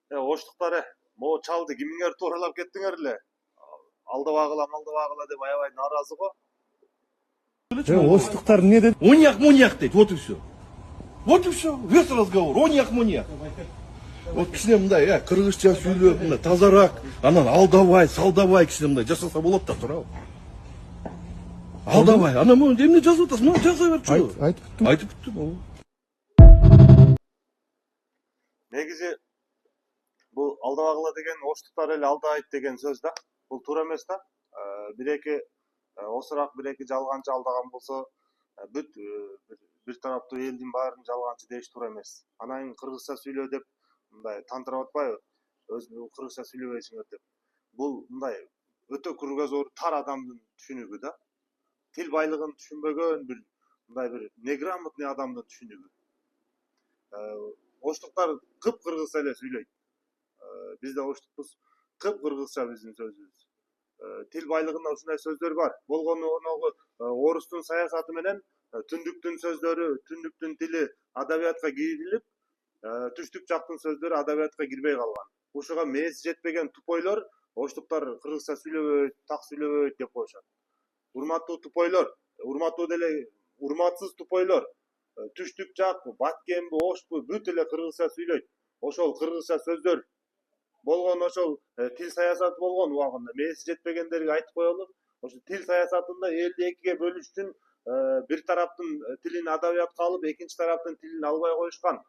Оштуктар, могу чалды кимиңер тууралап кеттиңер эле. Алдабагыла деп аябай нааразы го. Оштуктар эмне dedi? Оньяк дейт, вот и все. Вот и все, весь разговор, оньяк. Вот кичине мындай, кыргызча сүйлөп, мындай тазараак, анан алдабай, салдабай кичине мындай жашаса болот да туурабы? Алдабай, анан мону эмне жазып атасың? Мону жаза берчү. Айтып бүттүм. Негизи бул алдабагыла деген оштуктар эле алдайт деген сөз да. Бул туура эмес да. Бир-эки осураак бир-эки жалганчы алдаган болсо, бүт бир тараптуу элдин баарын жалганчы деш туура эмес. Анан кыргызча сүйлөө деп мындай тантырап атпайбы? Өзү кыргызча сүйлөбөйсүңөр деп. Бул мындай өтө кругозору тар адамдын түшүнүгү да. Тил байлыгын түшүнбөгөн мындай бир неграмотный адамдын түшүнүгү. Оштуктар кыпкыргызча эле сүйлөйт. Биз да оштукпуз. Кыпкыргызча биздин сөзүбүз. Тил байлыгында ушундай сөздөр бар. Болгону орустун саясаты менен түндүктүн сөздөрү, түндүктүн тили адабиятка кирилип, түштүк жактын сөздөрү адабиятка кирбей калган. Ушуга мээси жетпеген тупойлор оштуктар кыргызча сүйлөбөйт, так сүйлөбөйт деп коюшат. Урматтуу тупойлор, урматтуу деле урматсыз тупойлор, түштүк жак, баткенби, ошпу бүт эле кыргызча сүйлөйт. Ошол кыргызча сөздөр болгон ошол тил саясаты болгон убагында мээси жетпегендерге айтып коелу. Ошо тил саясатында элди экиге бөлүш үчүн бир тараптын тилин адабиятка алып, экинчи тараптын тилин албай коюшкан.